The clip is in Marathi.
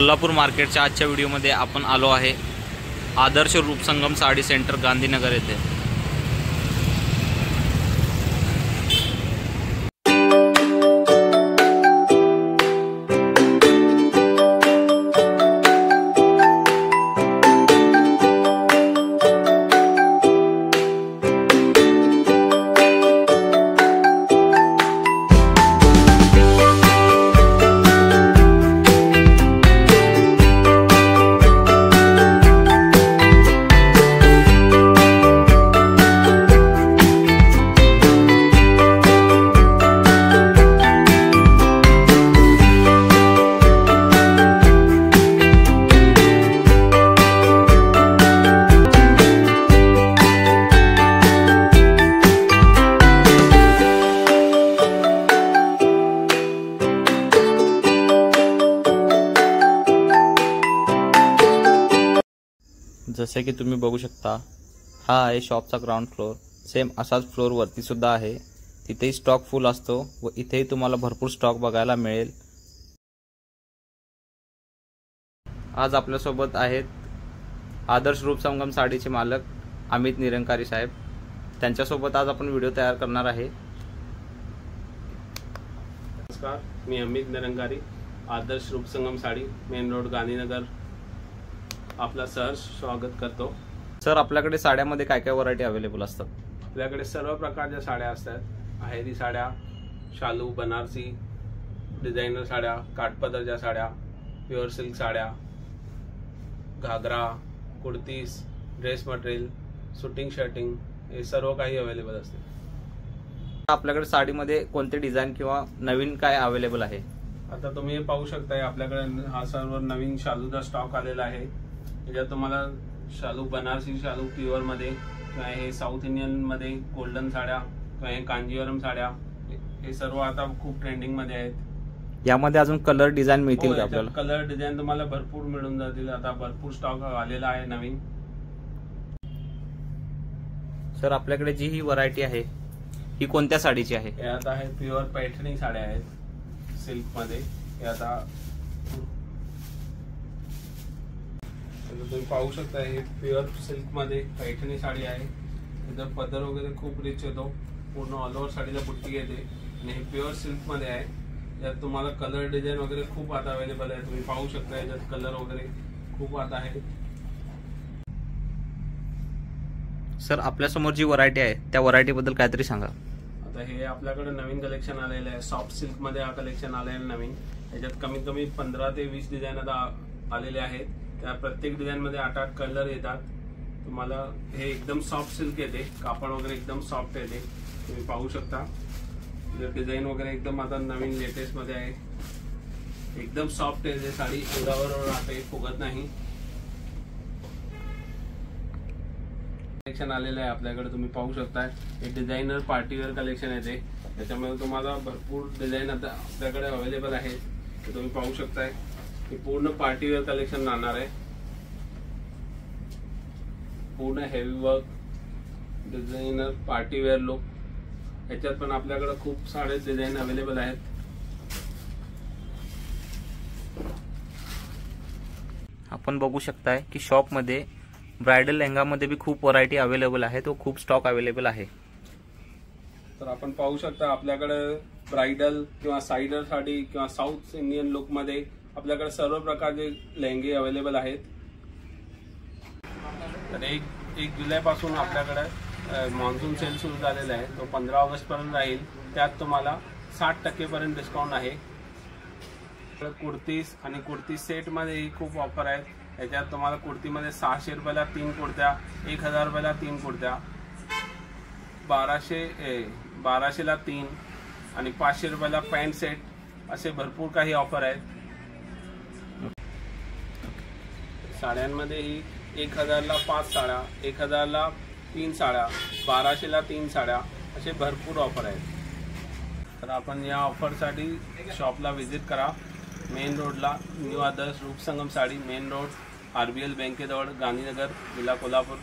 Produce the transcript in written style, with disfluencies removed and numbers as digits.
कोल्हापूर मार्केटच्या आजच्या व्हिडिओमध्ये आपण आलो आहे आदर्श रूपसंगम साडी सेंटर गांधीनगर येथे। जसे की तुम्ही बघू शकता, हा आहे शॉपचा ग्राउंड फ्लोर। सेम असाच फ्लोर वरती सुद्धा आहे, तिथेही स्टॉक फुल असतो व इथेही तुम्हाला भरपूर स्टॉक बघायला मिळेल। आज आपल्यासोबत आहेत आदर्श रूपसंगम साडीचे मालक अमित निरंकारी साहेब। त्यांच्यासोबत आज आपण व्हिडिओ तयार करणार आहे। नमस्कार, मी अमित निरंकारी, आदर्श रूपसंगम साडी, मेन रोड, गांधीनगर, आपला सहर्ष स्वागत करतो। सर, आपल्याकडे साड्यामध्ये काय काय व्हरायटी अवेलेबल असतात? आपल्याकडे सर्व प्रकारच्या साड्या असतात। आहेरी साड्या, शालू, बनारसी, डिझायनर साड्या, काठपदरच्या साड्या, प्युअर सिल्क साड्या, घागरा, kurtis, dress material, suiting shirting, हे सर्व काही अवेलेबल असते। आपल्याकडे साडीमध्ये कोणते डिझाईन किंवा नवीन काय अवेलेबल आहे? आता तुम्ही पाहू शकताय, आपल्याकडे हा सर्व नवीन शालूचा स्टॉक आलेला आहे। याच्यात तुम्हाला शालू, बनारसी शालू प्युअर मध्ये, किंवा हे साऊथ इंडियन मध्ये गोल्डन साड्या, किंवा हे कांजीवरम साड्या, हे सर्व आता खूप ट्रेंडिंग मध्ये आहेत। यामध्ये अजून कलर डिझाईन मिळतील का आपल्याला? कलर डिझाईन तुम्हाला भरपूर मिळून जातील। आता भरपूर स्टॉक आलेला आहे नवीन। सर, आपल्याकडे जी ही व्हरायटी आहे ही कोणत्या साडीची आहे? हे आता आहे प्युअर पैठणी साड्या आहेत, सिल्क मध्ये। हे आता तुम्ही पाहू शकता, हे प्युअर सिल्क मध्ये पैठणी साडी आहे। त्याचा पदर वगैरे खूप रिच येतो, पूर्ण ऑल ओव्हर साडीला बुट्टी येते, आणि हे प्युअर सिल्क मध्ये आहे। यात तुम्हाला कलर डिझाईन वगैरे खूप आता अवेलेबल आहे। तुम्ही पाहू शकता, याच्यात कलर वगैरे खूप आता आहे। सर, आपल्यासमोर जी व्हरायटी आहे त्या व्हरायटी बद्दल काहीतरी सांगा। आता हे आपल्याकडे नवीन कलेक्शन आलेलं आहे, सॉफ्ट सिल्क मध्ये हा कलेक्शन आलेला आहे नवीन। याच्यात कमीत कमी 15 ते 20 डिझाईन आता आलेले आहेत। त्या प्रत्येक डिझाईन मध्ये 8-8 कलर येतात। तुम्हाला हे एकदम सॉफ्ट सिल्क येते, कापड वगैरे एकदम सॉफ्ट येते, तुम्ही पाहू शकता। डिझाईन वगैरे एकदम आता नवीन लेटेस्ट मध्ये आहे, एकदम सॉफ्ट येते साडी, अंगावर राहते, फुगत नाही। कलेक्शन आलेलं आहे आपल्याकडे, तुम्ही पाहू शकता। हे डिझायनर पार्टीवेअर कलेक्शन येते, त्याच्यामध्ये तुम्हाला भरपूर डिझाईन आता आपल्याकडे अवेलेबल आहे। तुम्ही पाहू शकताय, हे पूर्ण पार्टीवेअर कलेक्शन राहणार आहे। पूर्ण heavy work, designer partywear look, ह्याच्यात पण आपल्याकडे खूप सारे डिझाईन अवेलेबल आहेत। आपण बघू शकताय की शॉप मध्ये ब्रायडल लेहंगा मध्ये भी खूप व्हरायटी अवेलेबल आहे, तो खूप स्टॉक अवेलेबल आहे। तर आपण पाहू शकता, आपल्याकडे ब्रायडल किंवा साइडर साडी किंवा साऊथ इंडियन लुक मध्ये आपल्याकडे सर्व प्रकारचे लेहंगे अवेलेबल आहेत। तर 1 जुलै पासून आपल्याकडे मॉन्सून सेल सुरू झालेला आहे, तो 15 ऑगस्ट पर्यंत राहील। त्यात तुम्हाला 60% पर्यंत डिस्काउंट आहे। कुर्तीज आणि कुर्ती सेट मध्ये ही खूप ऑफर आहेत। याच्यात तुम्हाला कुर्तीमध्ये 600 रुपयाला 3 कुर्त्या, 1000 रुपयाला 3 कुर्त्या, 1200ला 3 आणि 500 रुपयाला पॅन्ट सेट, असे भरपूर काही ऑफर आहेत। साड्यांमध्ये ही 1000ला 5 साड्या, 1000ला 3 साड्या, 1200ला 3 साड्या, असे भरपूर ऑफर आहेत। तर आपण या ऑफरसाठी शॉपला व्हिजिट करा। मेन रोडला new Adarsh Roopsangam sari, main road, RBL बँकेजवळ, गांधीनगर, जिल्हा कोल्हापूर।